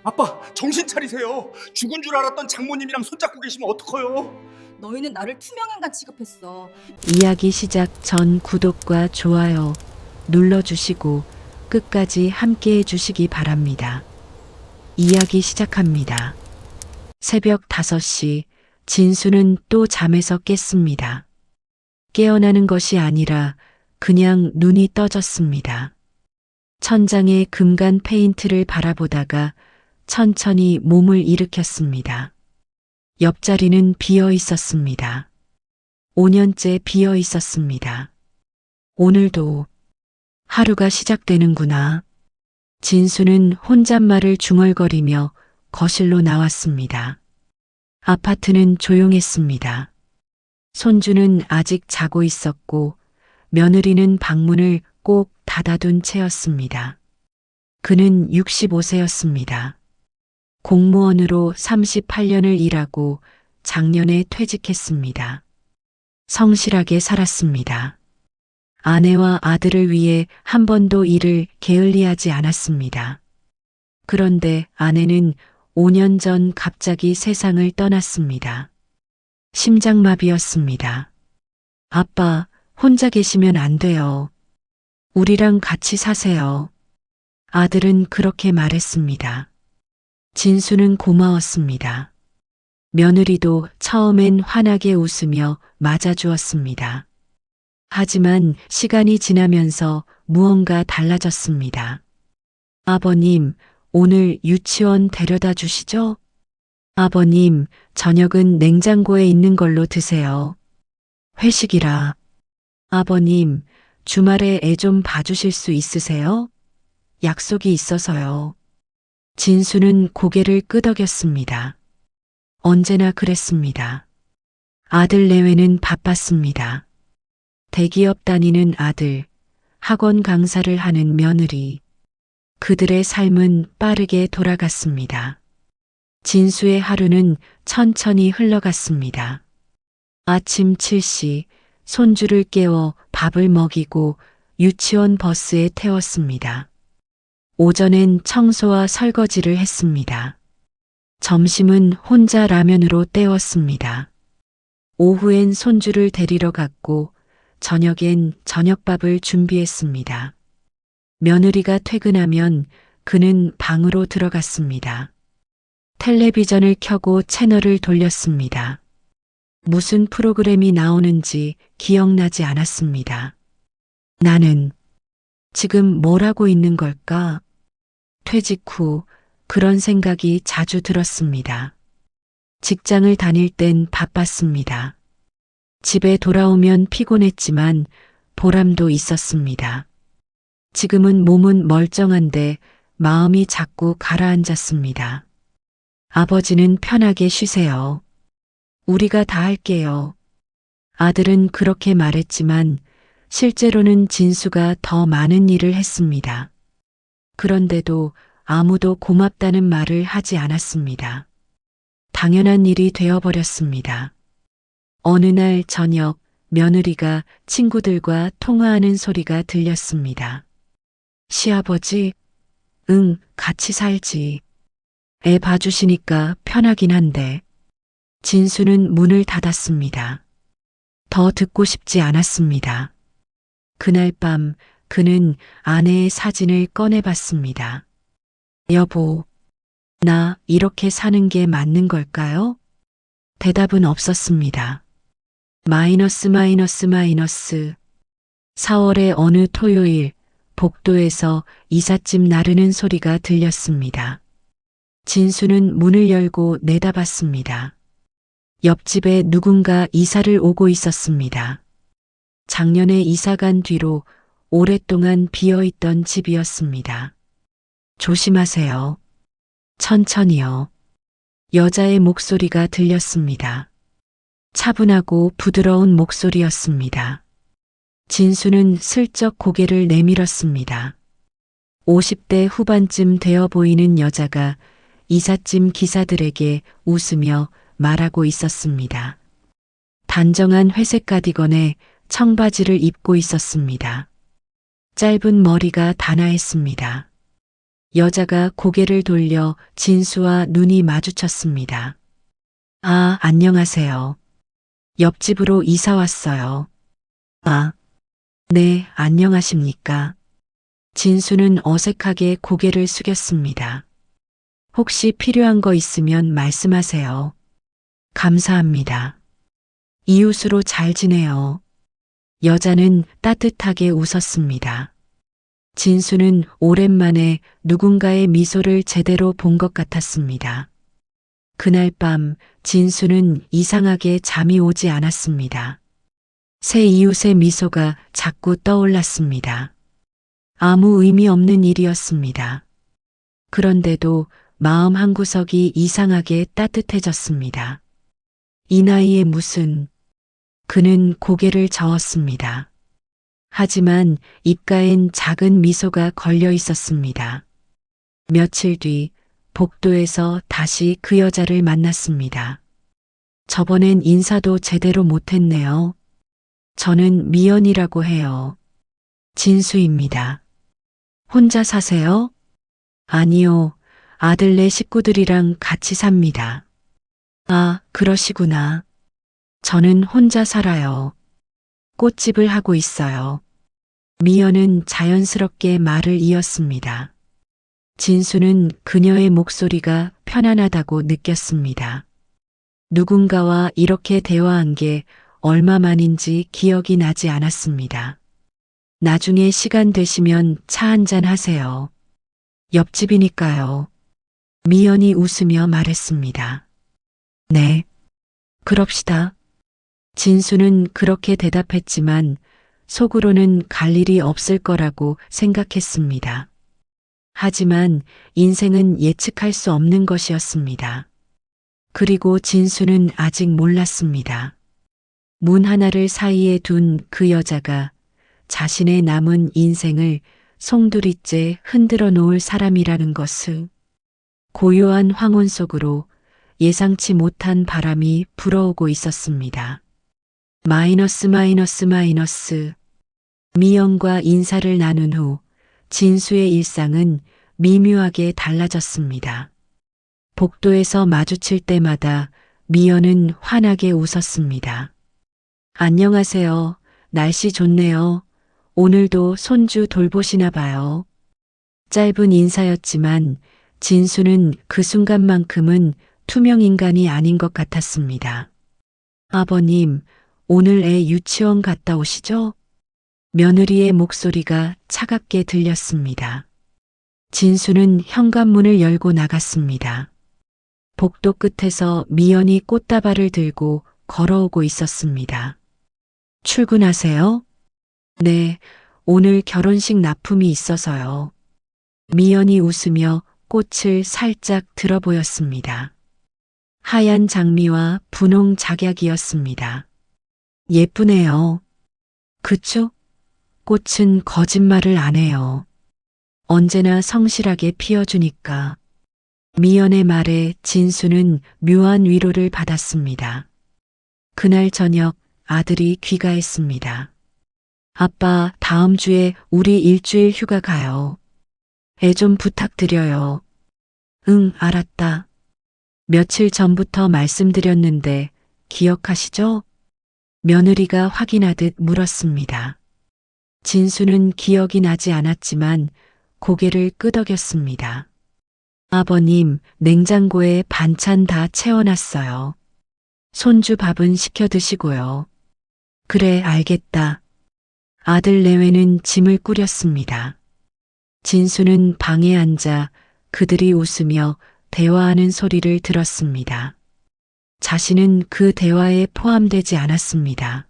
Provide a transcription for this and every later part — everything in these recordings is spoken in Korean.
아빠, 정신 차리세요. 죽은 줄 알았던 장모님이랑 손잡고 계시면 어떡해요? 너희는 나를 투명인간 취급했어. 이야기 시작 전 구독과 좋아요 눌러주시고 끝까지 함께 해주시기 바랍니다. 이야기 시작합니다. 새벽 5시 진수는 또 잠에서 깼습니다. 깨어나는 것이 아니라 그냥 눈이 떠졌습니다. 천장에 금간 페인트를 바라보다가 천천히 몸을 일으켰습니다. 옆자리는 비어 있었습니다. 5년째 비어 있었습니다. 오늘도 하루가 시작되는구나. 진수는 혼잣말을 중얼거리며 거실로 나왔습니다. 아파트는 조용했습니다. 손주는 아직 자고 있었고 며느리는 방문을 꼭 닫아둔 채였습니다. 그는 65세였습니다. 공무원으로 38년을 일하고 작년에 퇴직했습니다. 성실하게 살았습니다. 아내와 아들을 위해 한 번도 일을 게을리하지 않았습니다. 그런데 아내는 5년 전 갑자기 세상을 떠났습니다. 심장마비였습니다. 아빠, 혼자 계시면 안 돼요. 우리랑 같이 사세요. 아들은 그렇게 말했습니다. 진수는 고마웠습니다. 며느리도 처음엔 환하게 웃으며 맞아주었습니다. 하지만 시간이 지나면서 무언가 달라졌습니다. 아버님, 오늘 유치원 데려다 주시죠? 아버님, 저녁은 냉장고에 있는 걸로 드세요. 회식이라. 아버님, 주말에 애 좀 봐주실 수 있으세요? 약속이 있어서요. 진수는 고개를 끄덕였습니다. 언제나 그랬습니다. 아들 내외는 바빴습니다. 대기업 다니는 아들, 학원 강사를 하는 며느리. 그들의 삶은 빠르게 돌아갔습니다. 진수의 하루는 천천히 흘러갔습니다. 아침 7시 손주를 깨워 밥을 먹이고 유치원 버스에 태웠습니다. 오전엔 청소와 설거지를 했습니다. 점심은 혼자 라면으로 때웠습니다. 오후엔 손주를 데리러 갔고 저녁엔 저녁밥을 준비했습니다. 며느리가 퇴근하면 그는 방으로 들어갔습니다. 텔레비전을 켜고 채널을 돌렸습니다. 무슨 프로그램이 나오는지 기억나지 않았습니다. 나는 지금 뭘 하고 있는 걸까? 퇴직 후 그런 생각이 자주 들었습니다. 직장을 다닐 땐 바빴습니다. 집에 돌아오면 피곤했지만 보람도 있었습니다. 지금은 몸은 멀쩡한데 마음이 자꾸 가라앉았습니다. 아버지는 편하게 쉬세요. 우리가 다 할게요. 아들은 그렇게 말했지만 실제로는 진수가 더 많은 일을 했습니다. 그런데도 아무도 고맙다는 말을 하지 않았습니다. 당연한 일이 되어버렸습니다. 어느 날 저녁 며느리가 친구들과 통화하는 소리가 들렸습니다. 시아버지? 응, 같이 살지. 애 봐주시니까 편하긴 한데. 진수는 문을 닫았습니다. 더 듣고 싶지 않았습니다. 그날 밤 그는 아내의 사진을 꺼내봤습니다. 여보, 나 이렇게 사는 게 맞는 걸까요? 대답은 없었습니다. 마이너스. 4월의 어느 토요일 복도에서 이삿짐 나르는 소리가 들렸습니다. 진수는 문을 열고 내다봤습니다. 옆집에 누군가 이사를 오고 있었습니다. 작년에 이사간 뒤로 오랫동안 비어있던 집이었습니다. 조심하세요. 천천히요. 여자의 목소리가 들렸습니다. 차분하고 부드러운 목소리였습니다. 진수는 슬쩍 고개를 내밀었습니다. 50대 후반쯤 되어 보이는 여자가 이삿짐 기사들에게 웃으며 말하고 있었습니다. 단정한 회색 가디건에 청바지를 입고 있었습니다. 짧은 머리가 단아했습니다. 여자가 고개를 돌려 진수와 눈이 마주쳤습니다. 아, 안녕하세요. 옆집으로 이사 왔어요. 아, 네, 안녕하십니까. 진수는 어색하게 고개를 숙였습니다. 혹시 필요한 거 있으면 말씀하세요. 감사합니다. 이웃으로 잘 지내요. 여자는 따뜻하게 웃었습니다. 진수는 오랜만에 누군가의 미소를 제대로 본 것 같았습니다. 그날 밤 진수는 이상하게 잠이 오지 않았습니다. 새 이웃의 미소가 자꾸 떠올랐습니다. 아무 의미 없는 일이었습니다. 그런데도 마음 한구석이 이상하게 따뜻해졌습니다. 이 나이에 무슨... 그는 고개를 저었습니다. 하지만 입가엔 작은 미소가 걸려 있었습니다. 며칠 뒤 복도에서 다시 그 여자를 만났습니다. 저번엔 인사도 제대로 못했네요. 저는 미연이라고 해요. 진수입니다. 혼자 사세요? 아니요. 아들네 식구들이랑 같이 삽니다. 아, 그러시구나. 저는 혼자 살아요. 꽃집을 하고 있어요. 미연은 자연스럽게 말을 이었습니다. 진수는 그녀의 목소리가 편안하다고 느꼈습니다. 누군가와 이렇게 대화한 게 얼마만인지 기억이 나지 않았습니다. 나중에 시간 되시면 차 한잔 하세요. 옆집이니까요. 미연이 웃으며 말했습니다. 네. 그럽시다. 진수는 그렇게 대답했지만 속으로는 갈 일이 없을 거라고 생각했습니다. 하지만 인생은 예측할 수 없는 것이었습니다. 그리고 진수는 아직 몰랐습니다. 문 하나를 사이에 둔 그 여자가 자신의 남은 인생을 송두리째 흔들어 놓을 사람이라는 것을. 고요한 황혼 속으로 예상치 못한 바람이 불어오고 있었습니다. 마이너스. 미연과 인사를 나눈 후 진수의 일상은 미묘하게 달라졌습니다. 복도에서 마주칠 때마다 미연은 환하게 웃었습니다. 안녕하세요. 날씨 좋네요. 오늘도 손주 돌보시나 봐요. 짧은 인사였지만 진수는 그 순간만큼은 투명 인간이 아닌 것 같았습니다. 아버님, 오늘 애 유치원 갔다 오시죠? 며느리의 목소리가 차갑게 들렸습니다. 진수는 현관문을 열고 나갔습니다. 복도 끝에서 미연이 꽃다발을 들고 걸어오고 있었습니다. 출근하세요? 네, 오늘 결혼식 납품이 있어서요. 미연이 웃으며 꽃을 살짝 들어 보였습니다. 하얀 장미와 분홍 작약이었습니다. 예쁘네요. 그쵸? 꽃은 거짓말을 안 해요. 언제나 성실하게 피어주니까. 미연의 말에 진수는 묘한 위로를 받았습니다. 그날 저녁 아들이 귀가했습니다. 아빠, 다음 주에 우리 일주일 휴가 가요. 애 좀 부탁드려요. 응, 알았다. 며칠 전부터 말씀드렸는데 기억하시죠? 며느리가 확인하듯 물었습니다. 진수는 기억이 나지 않았지만 고개를 끄덕였습니다. 아버님, 냉장고에 반찬 다 채워놨어요. 손주 밥은 시켜 드시고요. 그래, 알겠다. 아들 내외는 짐을 꾸렸습니다. 진수는 방에 앉아 그들이 웃으며 대화하는 소리를 들었습니다. 자신은 그 대화에 포함되지 않았습니다.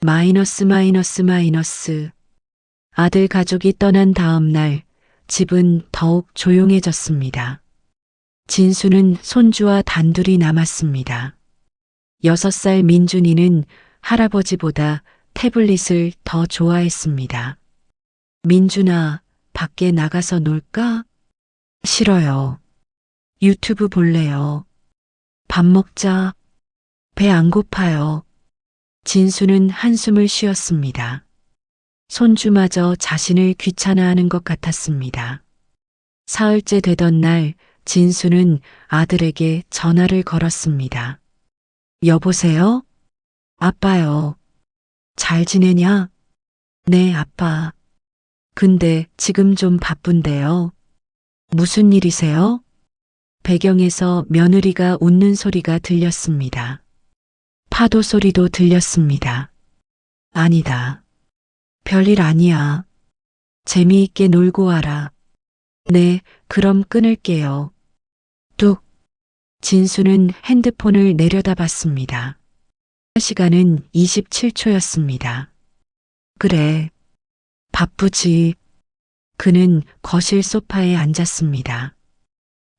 마이너스. 아들 가족이 떠난 다음 날 집은 더욱 조용해졌습니다. 진수는 손주와 단둘이 남았습니다. 6살 민준이는 할아버지보다 태블릿을 더 좋아했습니다. 민준아, 밖에 나가서 놀까? 싫어요. 유튜브 볼래요. 밥 먹자. 배 안 고파요. 진수는 한숨을 쉬었습니다. 손주마저 자신을 귀찮아하는 것 같았습니다. 사흘째 되던 날 진수는 아들에게 전화를 걸었습니다. 여보세요? 아빠요. 잘 지내냐? 네, 아빠. 근데 지금 좀 바쁜데요. 무슨 일이세요? 배경에서 며느리가 웃는 소리가 들렸습니다. 파도 소리도 들렸습니다. 아니다. 별일 아니야. 재미있게 놀고 와라. 네, 그럼 끊을게요. 뚝. 진수는 핸드폰을 내려다봤습니다. 시간은 27초였습니다. 그래. 바쁘지. 그는 거실 소파에 앉았습니다.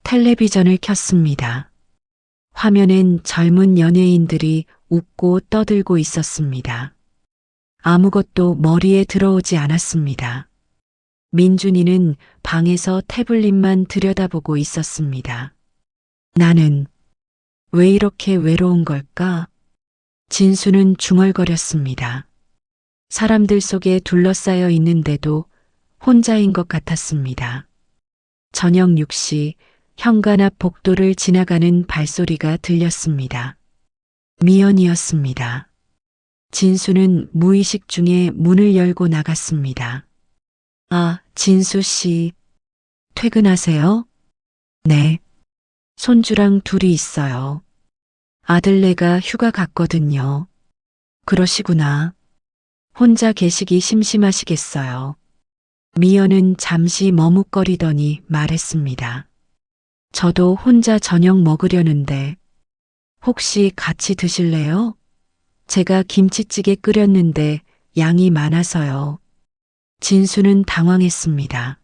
텔레비전을 켰습니다. 화면엔 젊은 연예인들이 웃고 떠들고 있었습니다. 아무것도 머리에 들어오지 않았습니다. 민준이는 방에서 태블릿만 들여다보고 있었습니다. 나는 왜 이렇게 외로운 걸까? 진수는 중얼거렸습니다. 사람들 속에 둘러싸여 있는데도 혼자인 것 같았습니다. 저녁 6시 현관 앞 복도를 지나가는 발소리가 들렸습니다. 미연이었습니다. 진수는 무의식 중에 문을 열고 나갔습니다. 아, 진수 씨. 퇴근하세요? 네. 손주랑 둘이 있어요. 아들네가 휴가 갔거든요. 그러시구나. 혼자 계시기 심심하시겠어요. 미연은 잠시 머뭇거리더니 말했습니다. 저도 혼자 저녁 먹으려는데 혹시 같이 드실래요? 제가 김치찌개 끓였는데 양이 많아서요. 진수는 당황했습니다.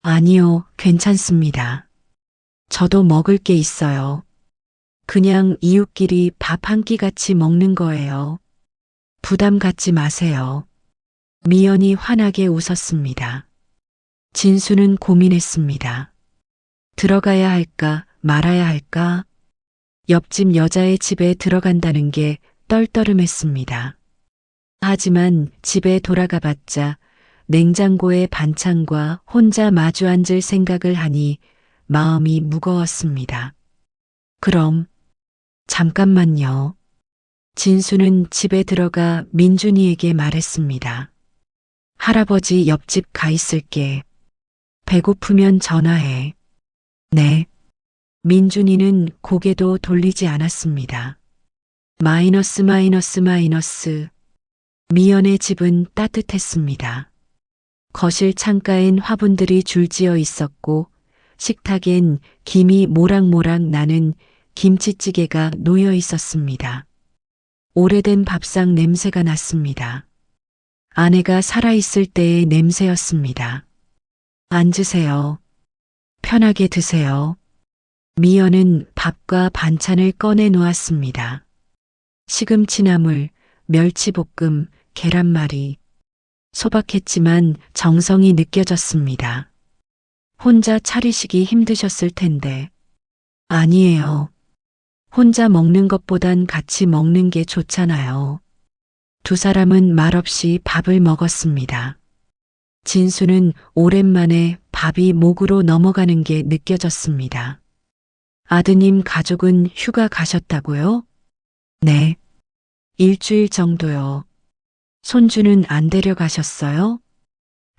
아니요, 괜찮습니다. 저도 먹을 게 있어요. 그냥 이웃끼리 밥 한 끼 같이 먹는 거예요. 부담 갖지 마세요. 미연이 환하게 웃었습니다. 진수는 고민했습니다. 들어가야 할까 말아야 할까? 옆집 여자의 집에 들어간다는 게 떨떠름했습니다. 하지만 집에 돌아가 봤자 냉장고의 반찬과 혼자 마주 앉을 생각을 하니 마음이 무거웠습니다. 그럼 잠깐만요. 진수는 집에 들어가 민준이에게 말했습니다. 할아버지 옆집 가 있을게. 배고프면 전화해. 네. 민준이는 고개도 돌리지 않았습니다. 마이너스. 미연의 집은 따뜻했습니다. 거실 창가엔 화분들이 줄지어 있었고 식탁엔 김이 모락모락 나는 김치찌개가 놓여 있었습니다. 오래된 밥상 냄새가 났습니다. 아내가 살아있을 때의 냄새였습니다. 앉으세요. 편하게 드세요. 미연은 밥과 반찬을 꺼내 놓았습니다. 시금치나물, 멸치볶음, 계란말이. 소박했지만 정성이 느껴졌습니다. 혼자 차리시기 힘드셨을 텐데. 아니에요. 혼자 먹는 것보단 같이 먹는 게 좋잖아요. 두 사람은 말없이 밥을 먹었습니다. 진수는 오랜만에 밥이 목으로 넘어가는 게 느껴졌습니다. 아드님 가족은 휴가 가셨다고요? 네. 일주일 정도요. 손주는 안 데려가셨어요?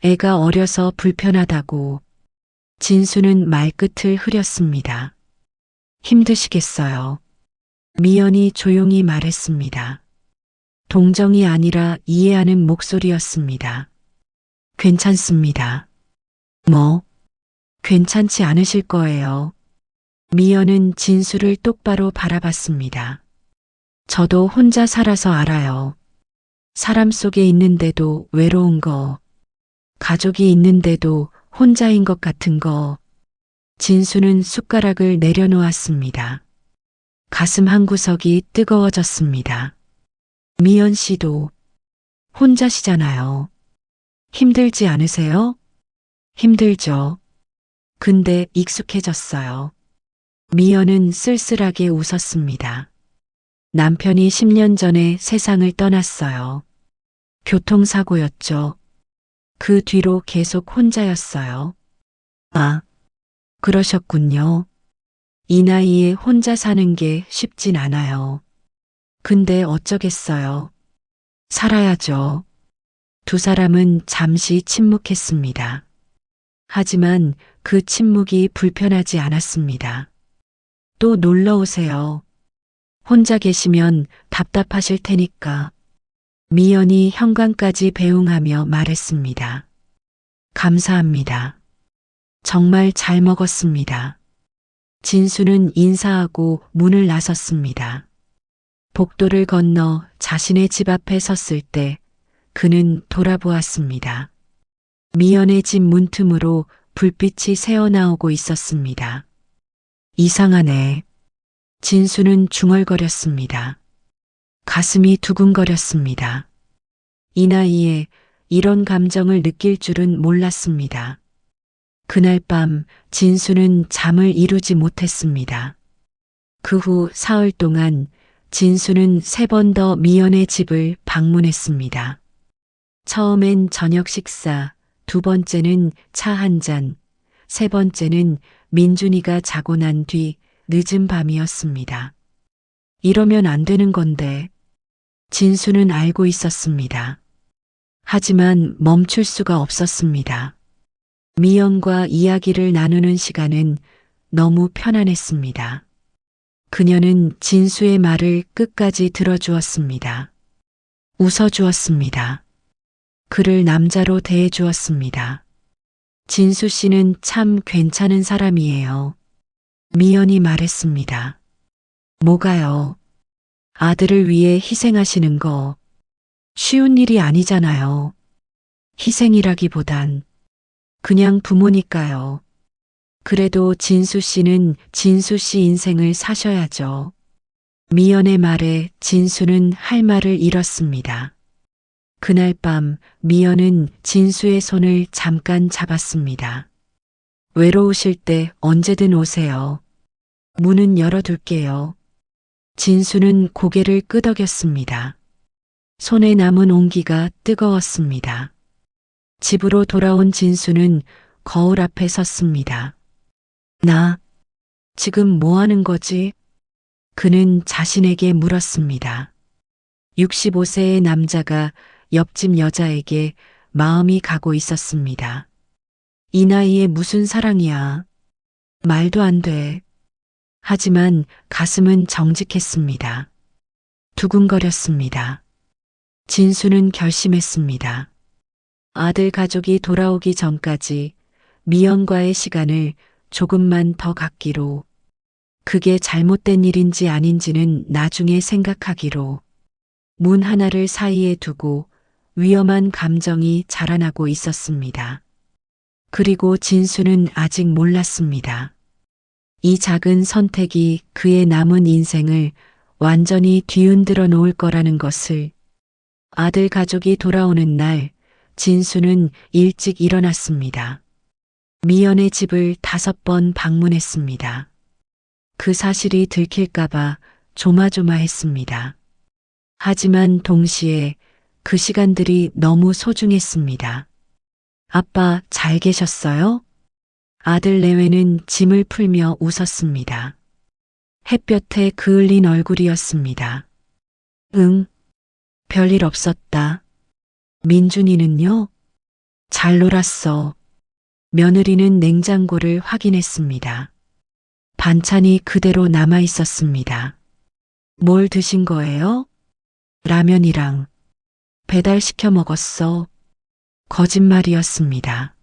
애가 어려서 불편하다고. 진수는 말끝을 흐렸습니다. 힘드시겠어요. 미연이 조용히 말했습니다. 동정이 아니라 이해하는 목소리였습니다. 괜찮습니다. 뭐? 괜찮지 않으실 거예요. 미연은 진수를 똑바로 바라봤습니다. 저도 혼자 살아서 알아요. 사람 속에 있는데도 외로운 거, 가족이 있는데도 혼자인 것 같은 거. 진수는 숟가락을 내려놓았습니다. 가슴 한구석이 뜨거워졌습니다. 미연 씨도 혼자시잖아요. 힘들지 않으세요? 힘들죠. 근데 익숙해졌어요. 미연은 쓸쓸하게 웃었습니다. 남편이 10년 전에 세상을 떠났어요. 교통사고였죠. 그 뒤로 계속 혼자였어요. 아, 그러셨군요. 이 나이에 혼자 사는 게 쉽진 않아요. 근데 어쩌겠어요. 살아야죠. 두 사람은 잠시 침묵했습니다. 하지만 그 침묵이 불편하지 않았습니다. 또 놀러 오세요. 혼자 계시면 답답하실 테니까. 미연이 현관까지 배웅하며 말했습니다. 감사합니다. 정말 잘 먹었습니다. 진수는 인사하고 문을 나섰습니다. 복도를 건너 자신의 집 앞에 섰을 때 그는 돌아보았습니다. 미연의 집 문틈으로 불빛이 새어나오고 있었습니다. 이상하네. 진수는 중얼거렸습니다. 가슴이 두근거렸습니다. 이 나이에 이런 감정을 느낄 줄은 몰랐습니다. 그날 밤 진수는 잠을 이루지 못했습니다. 그 후 사흘 동안 진수는 3번 더 미연의 집을 방문했습니다. 처음엔 저녁 식사, 2번째는 차 한 잔, 3번째는 민준이가 자고 난 뒤 늦은 밤이었습니다. 이러면 안 되는 건데 진수는 알고 있었습니다. 하지만 멈출 수가 없었습니다. 미연과 이야기를 나누는 시간은 너무 편안했습니다. 그녀는 진수의 말을 끝까지 들어주었습니다. 웃어주었습니다. 그를 남자로 대해주었습니다. 진수 씨는 참 괜찮은 사람이에요. 미연이 말했습니다. 뭐가요? 아들을 위해 희생하시는 거 쉬운 일이 아니잖아요. 희생이라기보단 그냥 부모니까요. 그래도 진수 씨는 진수 씨 인생을 사셔야죠. 미연의 말에 진수는 할 말을 잃었습니다. 그날 밤 미연은 진수의 손을 잠깐 잡았습니다. 외로우실 때 언제든 오세요. 문은 열어둘게요. 진수는 고개를 끄덕였습니다. 손에 남은 온기가 뜨거웠습니다. 집으로 돌아온 진수는 거울 앞에 섰습니다. 나 지금 뭐 하는 거지? 그는 자신에게 물었습니다. 65세의 남자가 옆집 여자에게 마음이 가고 있었습니다. 이 나이에 무슨 사랑이야. 말도 안 돼. 하지만 가슴은 정직했습니다. 두근거렸습니다. 진수는 결심했습니다. 아들 가족이 돌아오기 전까지 미연과의 시간을 조금만 더 갖기로, 그게 잘못된 일인지 아닌지는 나중에 생각하기로. 문 하나를 사이에 두고 위험한 감정이 자라나고 있었습니다. 그리고 진수는 아직 몰랐습니다. 이 작은 선택이 그의 남은 인생을 완전히 뒤흔들어 놓을 거라는 것을. 아들 가족이 돌아오는 날 진수는 일찍 일어났습니다. 미연의 집을 5번 방문했습니다. 그 사실이 들킬까봐 조마조마했습니다. 하지만 동시에 그 시간들이 너무 소중했습니다. 아빠 잘 계셨어요? 아들 내외는 짐을 풀며 웃었습니다. 햇볕에 그을린 얼굴이었습니다. 응, 별일 없었다. 민준이는요? 잘 놀았어. 며느리는 냉장고를 확인했습니다. 반찬이 그대로 남아 있었습니다. 뭘 드신 거예요? 라면이랑. 배달시켜 먹었어. 거짓말이었습니다.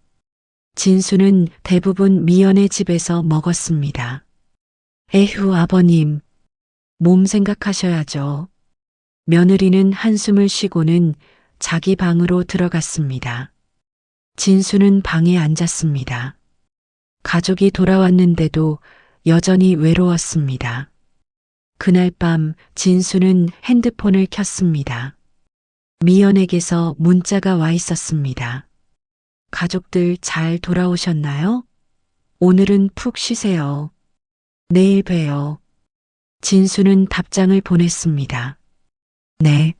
진수는 대부분 미연의 집에서 먹었습니다. 에휴, 아버님. 몸 생각하셔야죠. 며느리는 한숨을 쉬고는 자기 방으로 들어갔습니다. 진수는 방에 앉았습니다. 가족이 돌아왔는데도 여전히 외로웠습니다. 그날 밤 진수는 핸드폰을 켰습니다. 미연에게서 문자가 와 있었습니다. 가족들 잘 돌아오셨나요? 오늘은 푹 쉬세요. 내일 봬요. 진수는 답장을 보냈습니다. 네.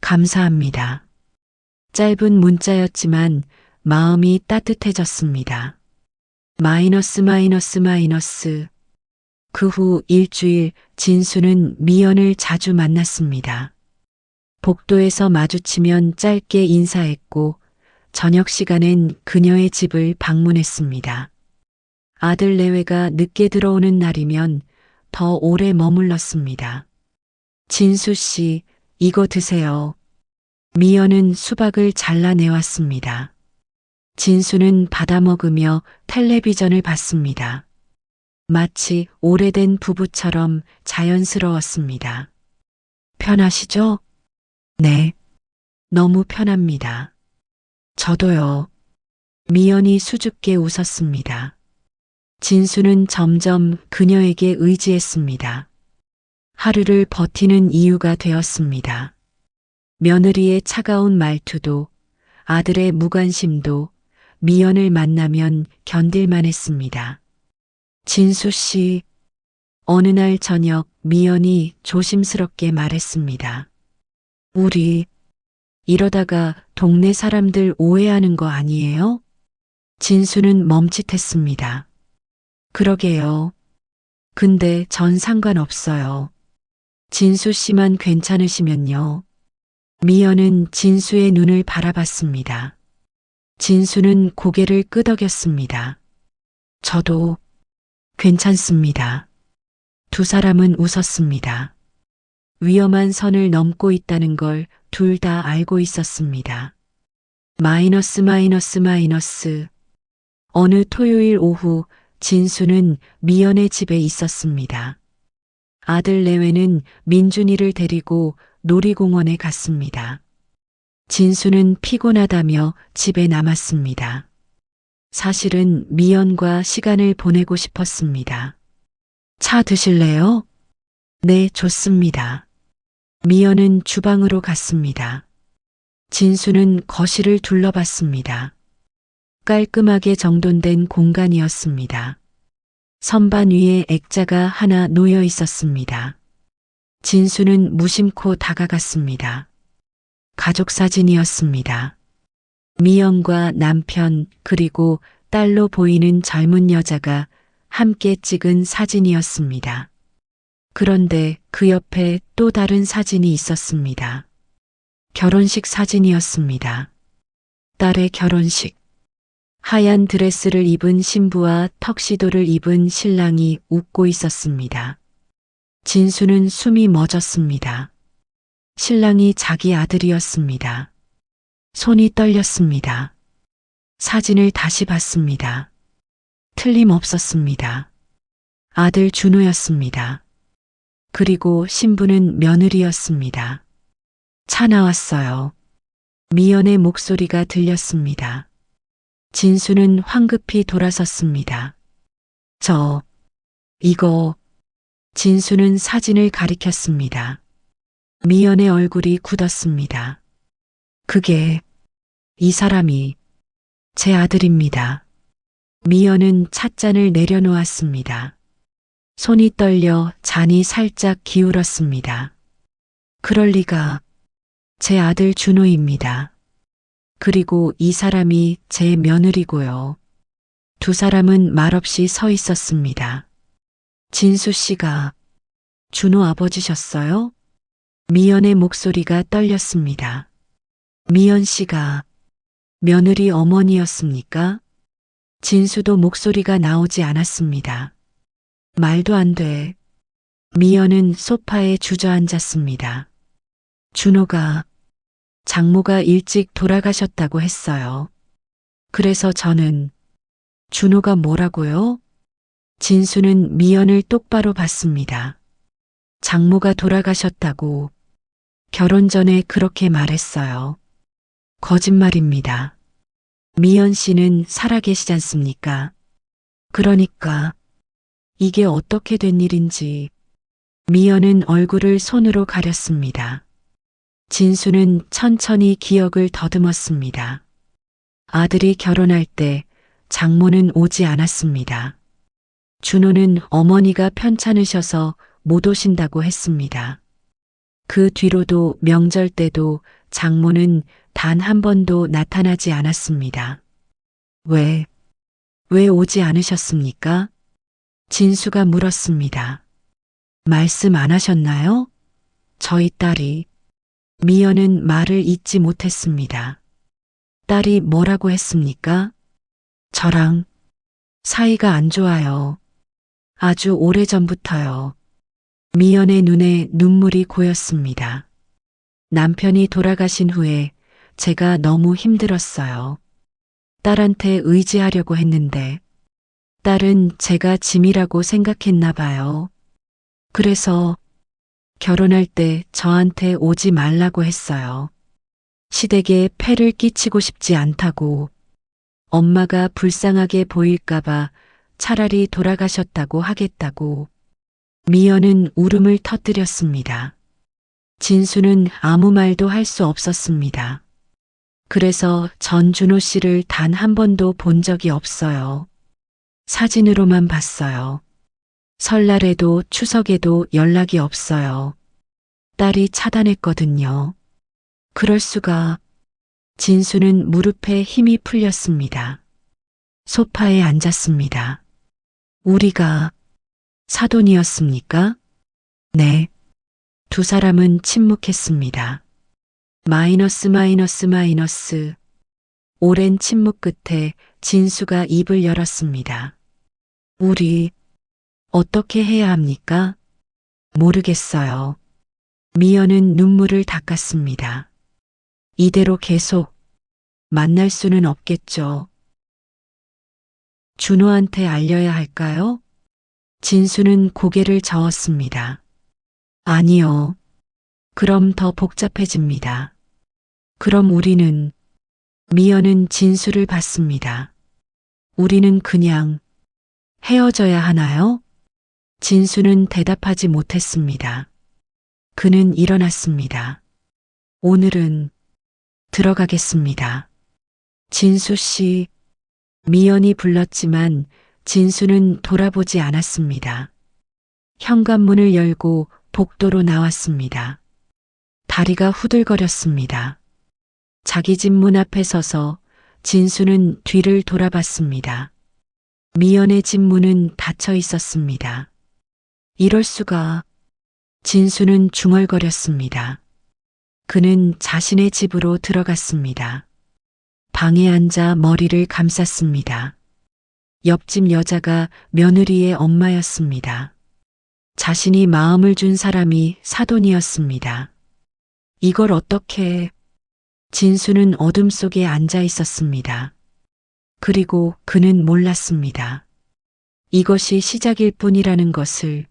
감사합니다. 짧은 문자였지만 마음이 따뜻해졌습니다. 마이너스 마이너스 마이너스. 그 후 일주일 진수는 미연을 자주 만났습니다. 복도에서 마주치면 짧게 인사했고 저녁 시간엔 그녀의 집을 방문했습니다. 아들 내외가 늦게 들어오는 날이면 더 오래 머물렀습니다. 진수 씨, 이거 드세요. 미연은 수박을 잘라내왔습니다. 진수는 받아먹으며 텔레비전을 봤습니다. 마치 오래된 부부처럼 자연스러웠습니다. 편하시죠? 네. 너무 편합니다. 저도요. 미연이 수줍게 웃었습니다. 진수는 점점 그녀에게 의지했습니다. 하루를 버티는 이유가 되었습니다. 며느리의 차가운 말투도 아들의 무관심도 미연을 만나면 견딜만 했습니다. 진수 씨, 어느 날 저녁 미연이 조심스럽게 말했습니다. 우리 이러다가 동네 사람들 오해하는 거 아니에요? 진수는 멈칫했습니다. 그러게요. 근데 전 상관없어요. 진수 씨만 괜찮으시면요. 미연은 진수의 눈을 바라봤습니다. 진수는 고개를 끄덕였습니다. 저도 괜찮습니다. 두 사람은 웃었습니다. 위험한 선을 넘고 있다는 걸 둘 다 알고 있었습니다. 마이너스 마이너스 마이너스. 어느 토요일 오후 진수는 미연의 집에 있었습니다. 아들 내외는 민준이를 데리고 놀이공원에 갔습니다. 진수는 피곤하다며 집에 남았습니다. 사실은 미연과 시간을 보내고 싶었습니다. 차 드실래요? 네, 좋습니다. 미연은 주방으로 갔습니다. 진수는 거실을 둘러봤습니다. 깔끔하게 정돈된 공간이었습니다. 선반 위에 액자가 하나 놓여 있었습니다. 진수는 무심코 다가갔습니다. 가족 사진이었습니다. 미연과 남편 그리고 딸로 보이는 젊은 여자가 함께 찍은 사진이었습니다. 그런데 그 옆에 또 다른 사진이 있었습니다. 결혼식 사진이었습니다. 딸의 결혼식. 하얀 드레스를 입은 신부와 턱시도를 입은 신랑이 웃고 있었습니다. 진수는 숨이 멎었습니다. 신랑이 자기 아들이었습니다. 손이 떨렸습니다. 사진을 다시 봤습니다. 틀림없었습니다. 아들 준호였습니다. 그리고 신부는 며느리였습니다. 차 나왔어요. 미연의 목소리가 들렸습니다. 진수는 황급히 돌아섰습니다. 이거. 진수는 사진을 가리켰습니다. 미연의 얼굴이 굳었습니다. 그게 이 사람이 제 아들입니다. 미연은 찻잔을 내려놓았습니다. 손이 떨려 잔이 살짝 기울었습니다. 그럴 리가. 제 아들 준호입니다. 그리고 이 사람이 제 며느리고요. 두 사람은 말없이 서 있었습니다. 진수 씨가 준호 아버지셨어요? 미연의 목소리가 떨렸습니다. 미연 씨가 며느리 어머니였습니까? 진수도 목소리가 나오지 않았습니다. 말도 안 돼. 미연은 소파에 주저앉았습니다. 준호가 장모가 일찍 돌아가셨다고 했어요. 그래서 저는 준호가 뭐라고요? 진수는 미연을 똑바로 봤습니다. 장모가 돌아가셨다고 결혼 전에 그렇게 말했어요. 거짓말입니다. 미연 씨는 살아계시지 않습니까? 그러니까 이게 어떻게 된 일인지. 미연은 얼굴을 손으로 가렸습니다. 진수는 천천히 기억을 더듬었습니다. 아들이 결혼할 때 장모는 오지 않았습니다. 준호는 어머니가 편찮으셔서 못 오신다고 했습니다. 그 뒤로도 명절 때도 장모는 단 한 번도 나타나지 않았습니다. 왜? 왜 오지 않으셨습니까? 진수가 물었습니다. 말씀 안 하셨나요? 저희 딸이. 미연은 말을 잇지 못했습니다. 딸이 뭐라고 했습니까? 저랑 사이가 안 좋아요. 아주 오래전부터요. 미연의 눈에 눈물이 고였습니다. 남편이 돌아가신 후에 제가 너무 힘들었어요. 딸한테 의지하려고 했는데 딸은 제가 짐이라고 생각했나 봐요. 그래서 결혼할 때 저한테 오지 말라고 했어요. 시댁에 폐를 끼치고 싶지 않다고, 엄마가 불쌍하게 보일까봐 차라리 돌아가셨다고 하겠다고. 미연은 울음을 터뜨렸습니다. 진수는 아무 말도 할 수 없었습니다. 그래서 전준호 씨를 단 한 번도 본 적이 없어요. 사진으로만 봤어요. 설날에도 추석에도 연락이 없어요. 딸이 차단했거든요. 그럴 수가. 진수는 무릎에 힘이 풀렸습니다. 소파에 앉았습니다. 우리가 사돈이었습니까? 네. 두 사람은 침묵했습니다. 마이너스. 오랜 침묵 끝에 진수가 입을 열었습니다. 우리 어떻게 해야 합니까? 모르겠어요. 미연은 눈물을 닦았습니다. 이대로 계속 만날 수는 없겠죠. 준호한테 알려야 할까요? 진수는 고개를 저었습니다. 아니요. 그럼 더 복잡해집니다. 그럼 우리는. 미연은 진수를 봤습니다. 우리는 그냥 헤어져야 하나요? 진수는 대답하지 못했습니다. 그는 일어났습니다. 오늘은 들어가겠습니다. 진수 씨. 미연이 불렀지만 진수는 돌아보지 않았습니다. 현관문을 열고 복도로 나왔습니다. 다리가 후들거렸습니다. 자기 집 문 앞에 서서 진수는 뒤를 돌아봤습니다. 미연의 집 문은 닫혀 있었습니다. 이럴 수가. 진수는 중얼거렸습니다. 그는 자신의 집으로 들어갔습니다. 방에 앉아 머리를 감쌌습니다. 옆집 여자가 며느리의 엄마였습니다. 자신이 마음을 준 사람이 사돈이었습니다. 이걸 어떻게. 진수는 어둠 속에 앉아 있었습니다. 그리고 그는 몰랐습니다. 이것이 시작일 뿐이라는 것을,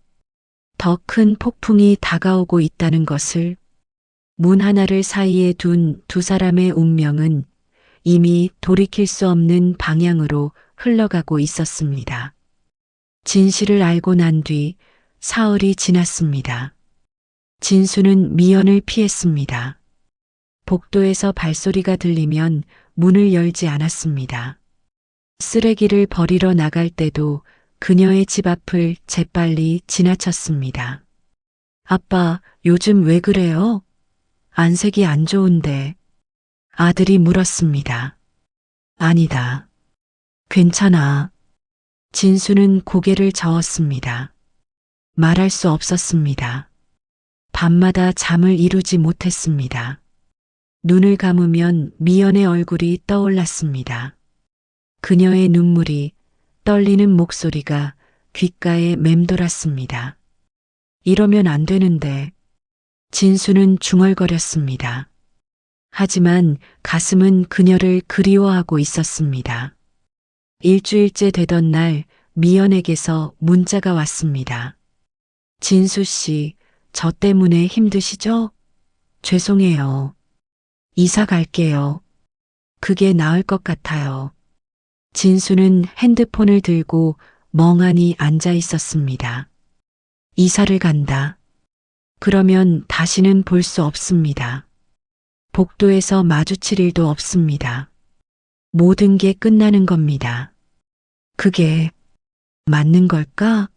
더 큰 폭풍이 다가오고 있다는 것을. 문 하나를 사이에 둔 두 사람의 운명은 이미 돌이킬 수 없는 방향으로 흘러가고 있었습니다. 진실을 알고 난 뒤 사흘이 지났습니다. 진수는 미연을 피했습니다. 복도에서 발소리가 들리면 문을 열지 않았습니다. 쓰레기를 버리러 나갈 때도 그녀의 집 앞을 재빨리 지나쳤습니다. 아빠, 요즘 왜 그래요? 안색이 안 좋은데. 아들이 물었습니다. 아니다. 괜찮아. 진수는 고개를 저었습니다. 말할 수 없었습니다. 밤마다 잠을 이루지 못했습니다. 눈을 감으면 미연의 얼굴이 떠올랐습니다. 그녀의 눈물이, 떨리는 목소리가 귓가에 맴돌았습니다. 이러면 안 되는데. 진수는 중얼거렸습니다. 하지만 가슴은 그녀를 그리워하고 있었습니다. 일주일째 되던 날 미연에게서 문자가 왔습니다. 진수 씨, 저 때문에 힘드시죠? 죄송해요. 이사 갈게요. 그게 나을 것 같아요. 진수는 핸드폰을 들고 멍하니 앉아 있었습니다. 이사를 간다. 그러면 다시는 볼 수 없습니다. 복도에서 마주칠 일도 없습니다. 모든 게 끝나는 겁니다. 그게 맞는 걸까?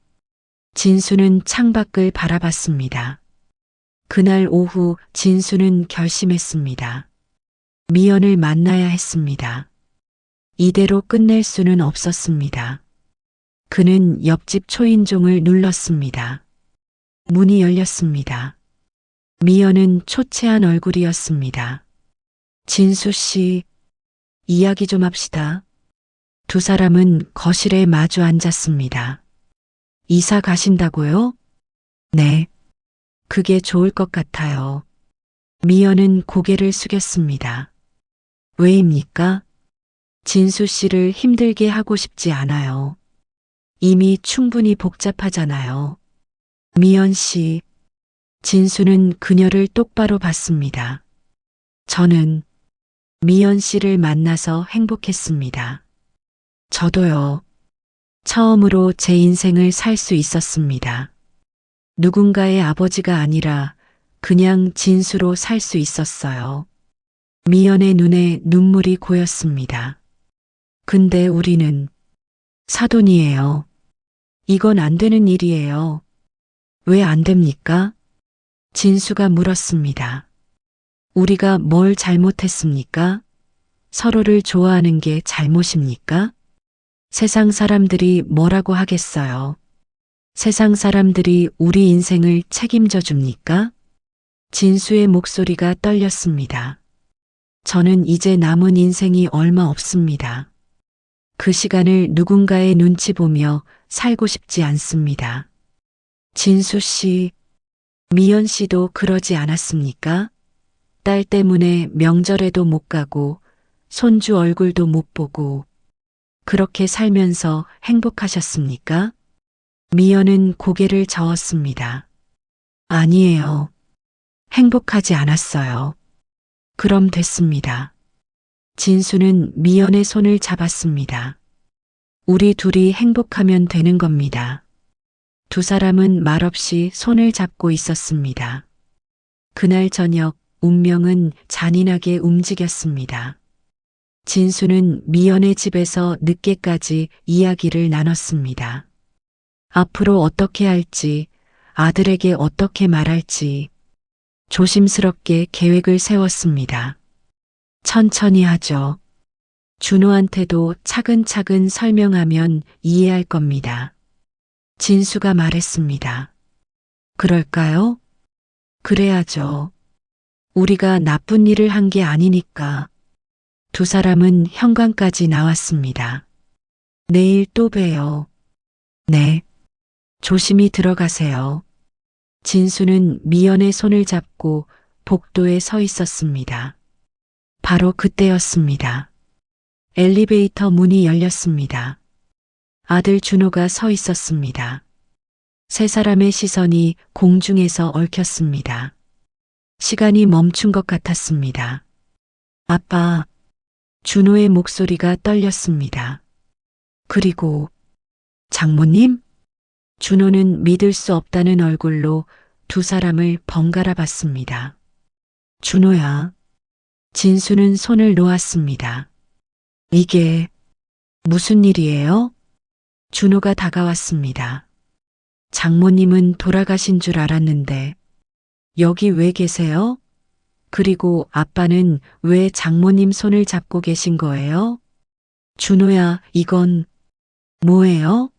진수는 창밖을 바라봤습니다. 그날 오후 진수는 결심했습니다. 미연을 만나야 했습니다. 이대로 끝낼 수는 없었습니다. 그는 옆집 초인종을 눌렀습니다. 문이 열렸습니다. 미연은 초췌한 얼굴이었습니다. 진수 씨, 이야기 좀 합시다. 두 사람은 거실에 마주 앉았습니다. 이사 가신다고요? 네. 그게 좋을 것 같아요. 미연은 고개를 숙였습니다. 왜입니까? 진수 씨를 힘들게 하고 싶지 않아요. 이미 충분히 복잡하잖아요. 미연 씨, 진수는 그녀를 똑바로 봤습니다. 저는 미연 씨를 만나서 행복했습니다. 저도요. 처음으로 제 인생을 살 수 있었습니다. 누군가의 아버지가 아니라 그냥 진수로 살 수 있었어요. 미연의 눈에 눈물이 고였습니다. 근데 우리는 사돈이에요. 이건 안 되는 일이에요. 왜 안 됩니까? 진수가 물었습니다. 우리가 뭘 잘못했습니까? 서로를 좋아하는 게 잘못입니까? 세상 사람들이 뭐라고 하겠어요? 세상 사람들이 우리 인생을 책임져 줍니까? 진수의 목소리가 떨렸습니다. 저는 이제 남은 인생이 얼마 없습니다. 그 시간을 누군가의 눈치 보며 살고 싶지 않습니다. 진수 씨, 미연 씨도 그러지 않았습니까? 딸 때문에 명절에도 못 가고 손주 얼굴도 못 보고 그렇게 살면서 행복하셨습니까? 미연은 고개를 저었습니다. 아니에요. 행복하지 않았어요. 그럼 됐습니다. 진수는 미연의 손을 잡았습니다. 우리 둘이 행복하면 되는 겁니다. 두 사람은 말없이 손을 잡고 있었습니다. 그날 저녁 운명은 잔인하게 움직였습니다. 진수는 미연의 집에서 늦게까지 이야기를 나눴습니다. 앞으로 어떻게 할지, 아들에게 어떻게 말할지 조심스럽게 계획을 세웠습니다. 천천히 하죠. 준호한테도 차근차근 설명하면 이해할 겁니다. 진수가 말했습니다. 그럴까요? 그래야죠. 우리가 나쁜 일을 한 게 아니니까. 두 사람은 현관까지 나왔습니다. 내일 또 봬요. 네. 조심히 들어가세요. 진수는 미연의 손을 잡고 복도에 서 있었습니다. 바로 그때였습니다. 엘리베이터 문이 열렸습니다. 아들 준호가 서 있었습니다. 세 사람의 시선이 공중에서 얽혔습니다. 시간이 멈춘 것 같았습니다. 아빠, 준호의 목소리가 떨렸습니다. 그리고 장모님? 준호는 믿을 수 없다는 얼굴로 두 사람을 번갈아 봤습니다. 준호야. 진수는 손을 놓았습니다. 이게 무슨 일이에요? 준호가 다가왔습니다. 장모님은 돌아가신 줄 알았는데 여기 왜 계세요? 그리고 아빠는 왜 장모님 손을 잡고 계신 거예요? 준호야, 이건 뭐예요?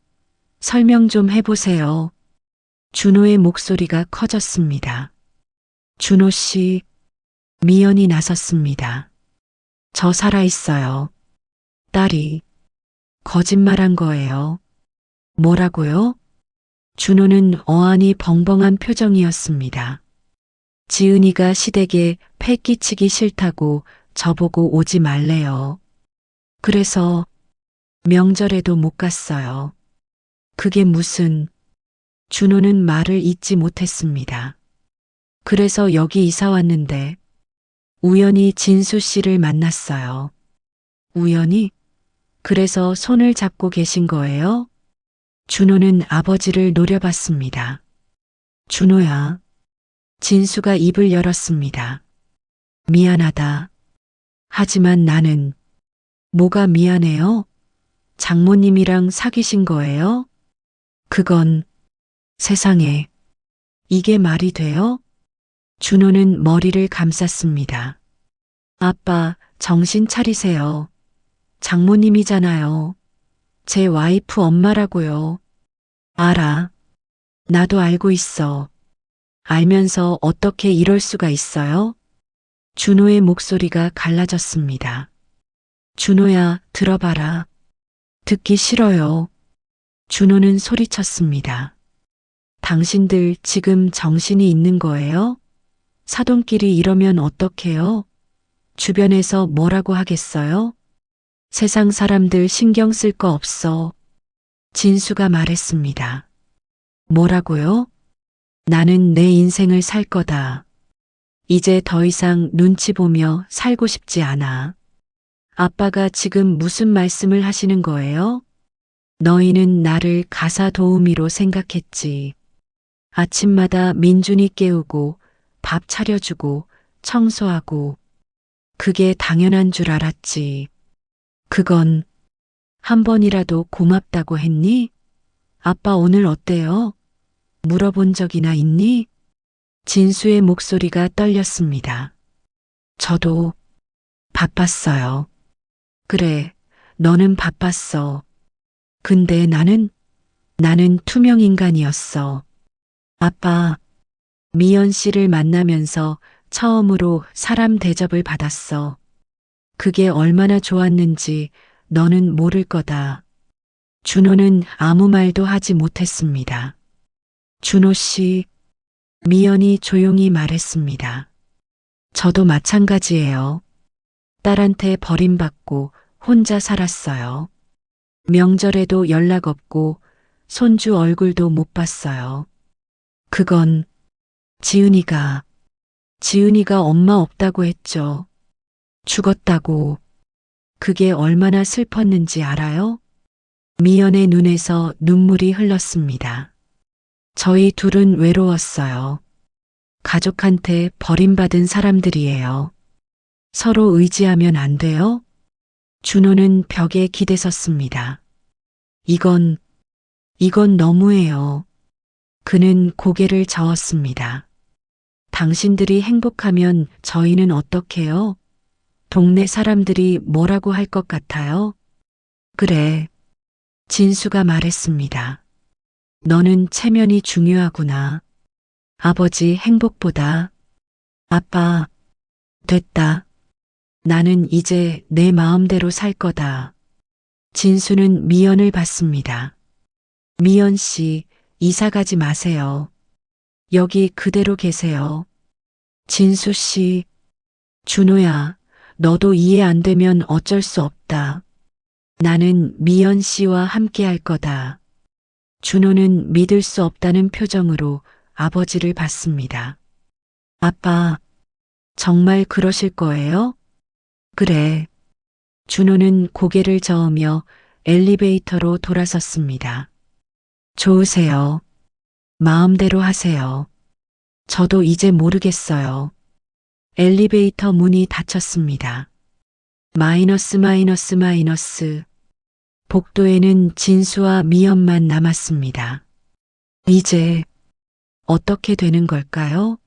설명 좀 해보세요. 준호의 목소리가 커졌습니다. 준호 씨, 미연이 나섰습니다. 저 살아있어요. 딸이 거짓말한 거예요. 뭐라고요? 준호는 어안이 벙벙한 표정이었습니다. 지은이가 시댁에 패 끼치기 싫다고 저보고 오지 말래요. 그래서 명절에도 못 갔어요. 그게 무슨... 준호는 말을 잇지 못했습니다. 그래서 여기 이사 왔는데 우연히 진수 씨를 만났어요. 우연히? 그래서 손을 잡고 계신 거예요? 준호는 아버지를 노려봤습니다. 준호야. 진수가 입을 열었습니다. 미안하다. 하지만 나는... 뭐가 미안해요? 장모님이랑 사귀신 거예요? 그건... 세상에... 이게 말이 돼요? 준호는 머리를 감쌌습니다. 아빠, 정신 차리세요. 장모님이잖아요. 제 와이프 엄마라고요. 알아. 나도 알고 있어. 알면서 어떻게 이럴 수가 있어요? 준호의 목소리가 갈라졌습니다. 준호야, 들어봐라. 듣기 싫어요. 준호는 소리쳤습니다. 당신들 지금 정신이 있는 거예요? 사돈끼리 이러면 어떡해요? 주변에서 뭐라고 하겠어요? 세상 사람들 신경 쓸 거 없어. 진수가 말했습니다. 뭐라고요? 나는 내 인생을 살 거다. 이제 더 이상 눈치 보며 살고 싶지 않아. 아빠가 지금 무슨 말씀을 하시는 거예요? 너희는 나를 가사 도우미로 생각했지. 아침마다 민준이 깨우고 밥 차려주고 청소하고 그게 당연한 줄 알았지. 그건 한 번이라도 고맙다고 했니? 아빠 오늘 어때요? 물어본 적이나 있니? 진수의 목소리가 떨렸습니다. 저도 바빴어요. 그래, 너는 바빴어. 근데 나는 투명 인간이었어. 아빠, 미연 씨를 만나면서 처음으로 사람 대접을 받았어. 그게 얼마나 좋았는지 너는 모를 거다. 준호는 아무 말도 하지 못했습니다. 준호 씨, 미연이 조용히 말했습니다. 저도 마찬가지예요. 딸한테 버림받고 혼자 살았어요. 명절에도 연락 없고 손주 얼굴도 못 봤어요. 그건 지은이가 엄마 없다고 했죠. 죽었다고. 그게 얼마나 슬펐는지 알아요? 미연의 눈에서 눈물이 흘렀습니다. 저희 둘은 외로웠어요. 가족한테 버림받은 사람들이에요. 서로 의지하면 안 돼요? 준호는 벽에 기대섰습니다. 이건 너무해요. 그는 고개를 저었습니다. 당신들이 행복하면 저희는 어떡해요? 동네 사람들이 뭐라고 할 것 같아요? 그래. 진수가 말했습니다. 너는 체면이 중요하구나. 아버지 행복보다. 아빠, 됐다. 나는 이제 내 마음대로 살 거다. 진수는 미연을 봤습니다. 미연 씨, 이사 가지 마세요. 여기 그대로 계세요. 진수 씨, 준호야, 너도 이해 안 되면 어쩔 수 없다. 나는 미연 씨와 함께 할 거다. 준호는 믿을 수 없다는 표정으로 아버지를 봤습니다. 아빠, 정말 그러실 거예요? 그래. 준호는 고개를 저으며 엘리베이터로 돌아섰습니다. 좋으세요. 마음대로 하세요. 저도 이제 모르겠어요. 엘리베이터 문이 닫혔습니다. 마이너스. 복도에는 진수와 미연만 남았습니다. 이제 어떻게 되는 걸까요?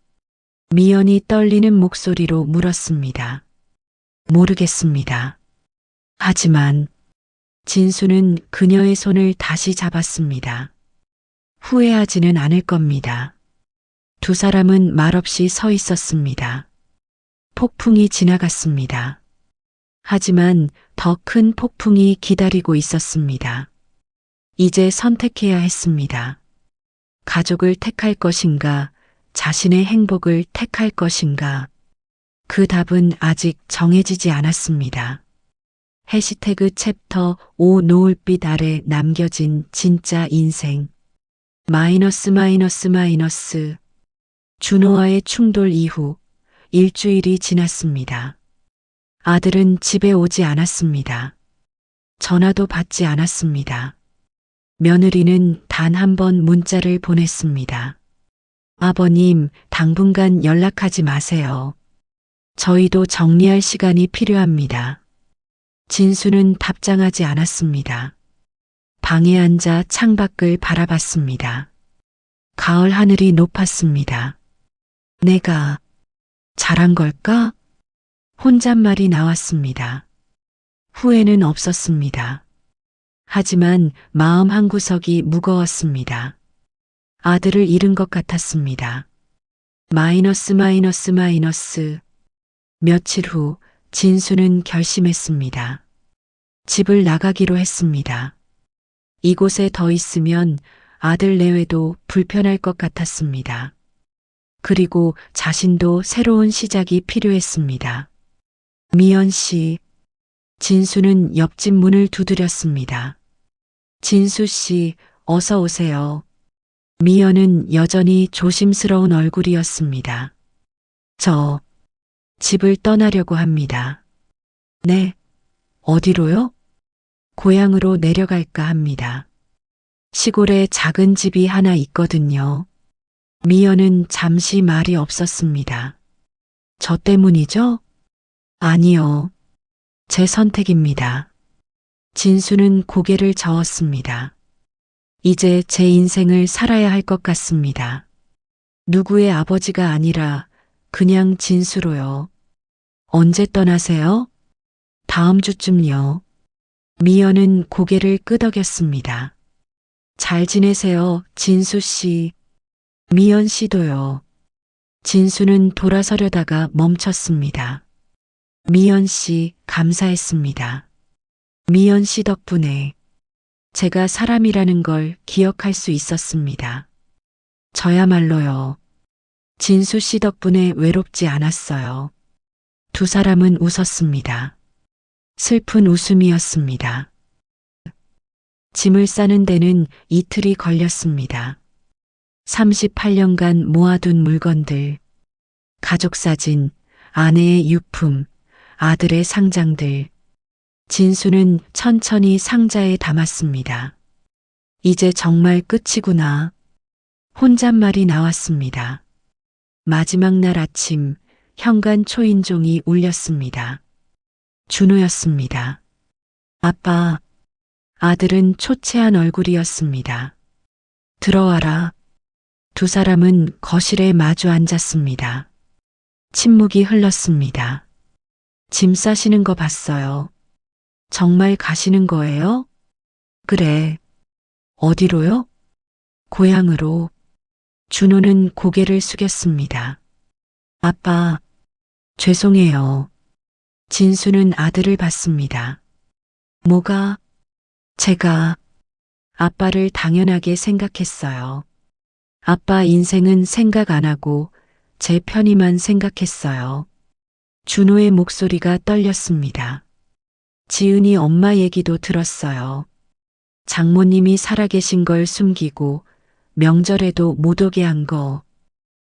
미연이 떨리는 목소리로 물었습니다. 모르겠습니다. 하지만 진수는 그녀의 손을 다시 잡았습니다. 후회하지는 않을 겁니다. 두 사람은 말없이 서 있었습니다. 폭풍이 지나갔습니다. 하지만 더 큰 폭풍이 기다리고 있었습니다. 이제 선택해야 했습니다. 가족을 택할 것인가, 자신의 행복을 택할 것인가. 그 답은 아직 정해지지 않았습니다. 해시태그 챕터 5 노을빛 아래 남겨진 진짜 인생. 마이너스. 준호와의 충돌 이후 일주일이 지났습니다. 아들은 집에 오지 않았습니다. 전화도 받지 않았습니다. 며느리는 단 한 번 문자를 보냈습니다. 아버님, 당분간 연락하지 마세요. 저희도 정리할 시간이 필요합니다. 진수는 답장하지 않았습니다. 방에 앉아 창밖을 바라봤습니다. 가을 하늘이 높았습니다. 내가 잘한 걸까? 혼잣말이 나왔습니다. 후회는 없었습니다. 하지만 마음 한구석이 무거웠습니다. 아들을 잃은 것 같았습니다. 마이너스. 며칠 후 진수는 결심했습니다. 집을 나가기로 했습니다. 이곳에 더 있으면 아들 내외도 불편할 것 같았습니다. 그리고 자신도 새로운 시작이 필요했습니다. 미연 씨. 진수는 옆집 문을 두드렸습니다. 진수 씨, 어서 오세요. 미연은 여전히 조심스러운 얼굴이었습니다. 저 집을 떠나려고 합니다. 네. 어디로요? 고향으로 내려갈까 합니다. 시골에 작은 집이 하나 있거든요. 미연은 잠시 말이 없었습니다. 저 때문이죠? 아니요. 제 선택입니다. 진수는 고개를 저었습니다. 이제 제 인생을 살아야 할 것 같습니다. 누구의 아버지가 아니라 그냥 진수로요. 언제 떠나세요? 다음 주쯤요. 미연은 고개를 끄덕였습니다. 잘 지내세요, 진수 씨. 미연 씨도요. 진수는 돌아서려다가 멈췄습니다. 미연 씨, 감사했습니다. 미연 씨 덕분에 제가 사람이라는 걸 기억할 수 있었습니다. 저야말로요. 진수 씨 덕분에 외롭지 않았어요. 두 사람은 웃었습니다. 슬픈 웃음이었습니다. 짐을 싸는 데는 이틀이 걸렸습니다. 38년간 모아둔 물건들, 가족 사진, 아내의 유품, 아들의 상장들. 진수는 천천히 상자에 담았습니다. 이제 정말 끝이구나. 혼잣말이 나왔습니다. 마지막 날 아침 현관 초인종이 울렸습니다. 준호였습니다. 아빠. 아들은 초췌한 얼굴이었습니다. 들어와라. 두 사람은 거실에 마주 앉았습니다. 침묵이 흘렀습니다. 짐 싸시는 거 봤어요. 정말 가시는 거예요? 그래. 어디로요? 고향으로. 준호는 고개를 숙였습니다. 아빠, 죄송해요. 진수는 아들을 봤습니다. 뭐가? 제가 아빠를 당연하게 생각했어요. 아빠 인생은 생각 안 하고 제 편의만 생각했어요. 준호의 목소리가 떨렸습니다. 지은이 엄마 얘기도 들었어요. 장모님이 살아계신 걸 숨기고 명절에도 못 오게 한 거.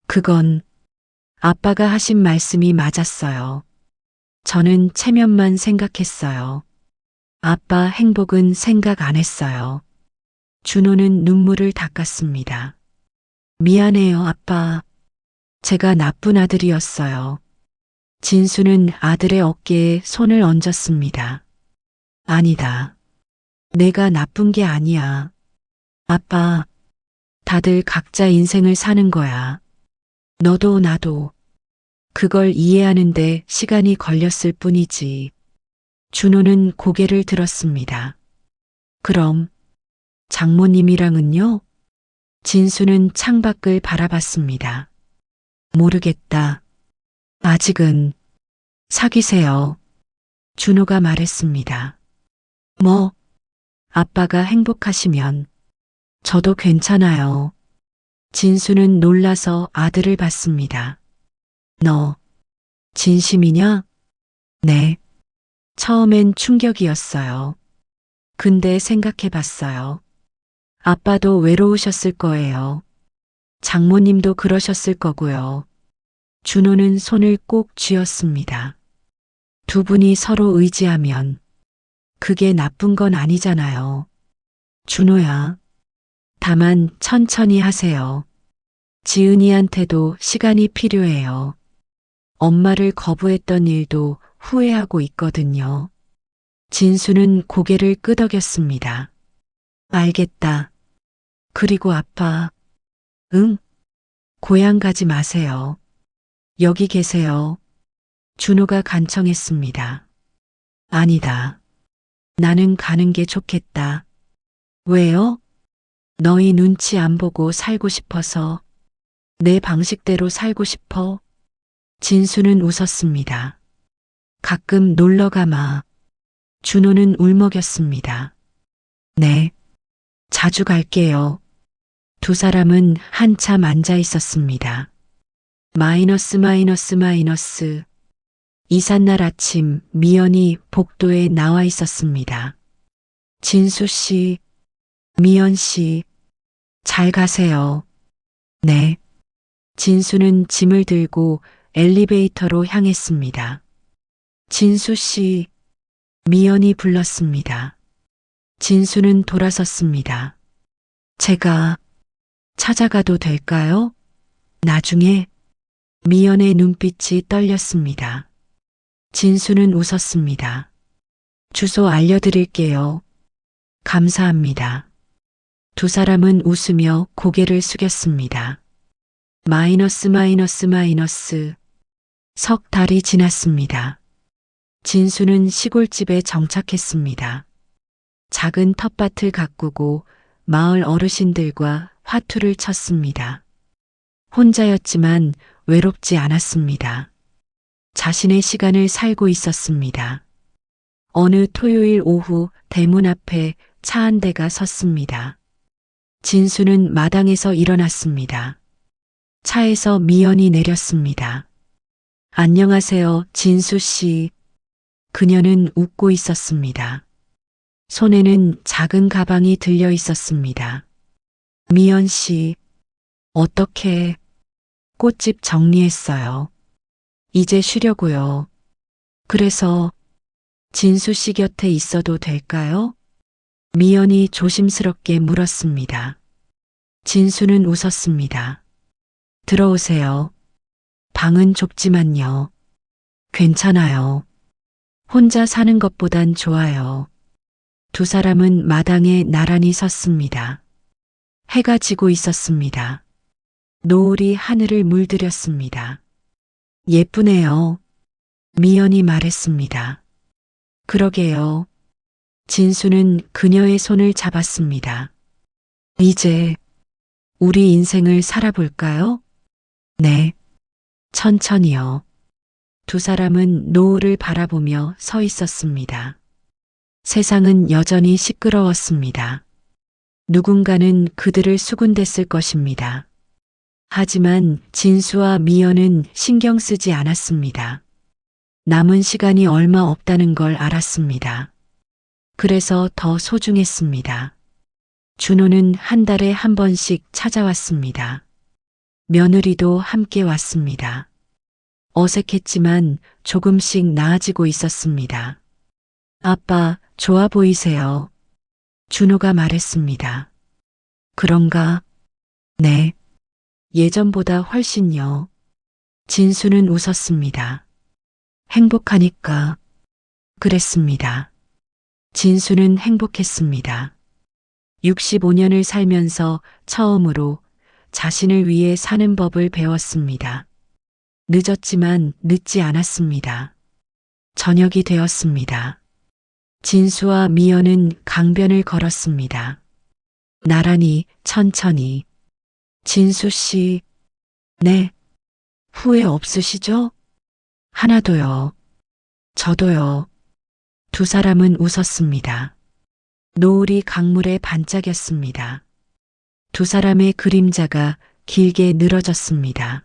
그건 아빠가 하신 말씀이 맞았어요. 저는 체면만 생각했어요. 아빠 행복은 생각 안 했어요. 준호는 눈물을 닦았습니다. 미안해요, 아빠. 제가 나쁜 아들이었어요. 진수는 아들의 어깨에 손을 얹었습니다. 아니다. 내가 나쁜 게 아니야. 아빠, 다들 각자 인생을 사는 거야. 너도 나도. 그걸 이해하는데 시간이 걸렸을 뿐이지. 준호는 고개를 들었습니다. 그럼 장모님이랑은요? 진수는 창밖을 바라봤습니다. 모르겠다. 아직은. 사귀세요. 준호가 말했습니다. 뭐? 아빠가 행복하시면 저도 괜찮아요. 진수는 놀라서 아들을 봤습니다. 너 진심이냐? 네. 처음엔 충격이었어요. 근데 생각해 봤어요. 아빠도 외로우셨을 거예요. 장모님도 그러셨을 거고요. 준호는 손을 꼭 쥐었습니다. 두 분이 서로 의지하면 그게 나쁜 건 아니잖아요. 준호야. 다만 천천히 하세요. 지은이한테도 시간이 필요해요. 엄마를 거부했던 일도 후회하고 있거든요. 진수는 고개를 끄덕였습니다. 알겠다. 그리고 아빠. 응? 고향 가지 마세요. 여기 계세요. 준호가 간청했습니다. 아니다. 나는 가는 게 좋겠다. 왜요? 너희 눈치 안 보고 살고 싶어서. 내 방식대로 살고 싶어. 진수는 웃었습니다. 가끔 놀러 가마. 준호는 울먹였습니다. 네. 자주 갈게요. 두 사람은 한참 앉아 있었습니다. 마이너스. 이삿날 아침 미연이 복도에 나와 있었습니다. 진수 씨, 미연 씨, 잘 가세요. 네. 진수는 짐을 들고 엘리베이터로 향했습니다. 진수 씨, 미연이 불렀습니다. 진수는 돌아섰습니다. 제가 찾아가도 될까요? 나중에. 미연의 눈빛이 떨렸습니다. 진수는 웃었습니다. 주소 알려드릴게요. 감사합니다. 두 사람은 웃으며 고개를 숙였습니다. 마이너스. 석 달이 지났습니다. 진수는 시골집에 정착했습니다. 작은 텃밭을 가꾸고 마을 어르신들과 화투를 쳤습니다. 혼자였지만 외롭지 않았습니다. 자신의 시간을 살고 있었습니다. 어느 토요일 오후 대문 앞에 차 한 대가 섰습니다. 진수는 마당에서 일어났습니다. 차에서 미연이 내렸습니다. 안녕하세요, 진수 씨. 그녀는 웃고 있었습니다. 손에는 작은 가방이 들려 있었습니다. 미연 씨, 어떻게? 꽃집 정리했어요. 이제 쉬려고요. 그래서 진수 씨 곁에 있어도 될까요? 미연이 조심스럽게 물었습니다. 진수는 웃었습니다. 들어오세요. 방은 좁지만요. 괜찮아요. 혼자 사는 것보단 좋아요. 두 사람은 마당에 나란히 섰습니다. 해가 지고 있었습니다. 노을이 하늘을 물들였습니다. 예쁘네요. 미연이 말했습니다. 그러게요. 진수는 그녀의 손을 잡았습니다. 이제 우리 인생을 살아볼까요? 네. 천천히요. 두 사람은 노을을 바라보며 서 있었습니다. 세상은 여전히 시끄러웠습니다. 누군가는 그들을 수군댔을 것입니다. 하지만 진수와 미연은 신경 쓰지 않았습니다. 남은 시간이 얼마 없다는 걸 알았습니다. 그래서 더 소중했습니다. 준호는 한 달에 한 번씩 찾아왔습니다. 며느리도 함께 왔습니다. 어색했지만 조금씩 나아지고 있었습니다. 아빠, 좋아 보이세요. 준호가 말했습니다. 그런가? 네. 예전보다 훨씬요. 진수는 웃었습니다. 행복하니까. 그랬습니다. 진수는 행복했습니다. 65년을 살면서 처음으로 자신을 위해 사는 법을 배웠습니다. 늦었지만 늦지 않았습니다. 저녁이 되었습니다. 진수와 미연은 강변을 걸었습니다. 나란히, 천천히. 진수 씨, 네. 후회 없으시죠? 하나도요. 저도요. 두 사람은 웃었습니다. 노을이 강물에 반짝였습니다. 두 사람의 그림자가 길게 늘어졌습니다.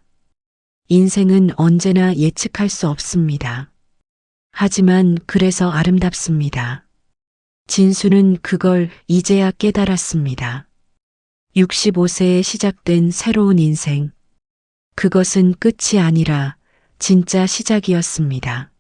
인생은 언제나 예측할 수 없습니다. 하지만 그래서 아름답습니다. 진수는 그걸 이제야 깨달았습니다. 65세에 시작된 새로운 인생. 그것은 끝이 아니라 진짜 시작이었습니다.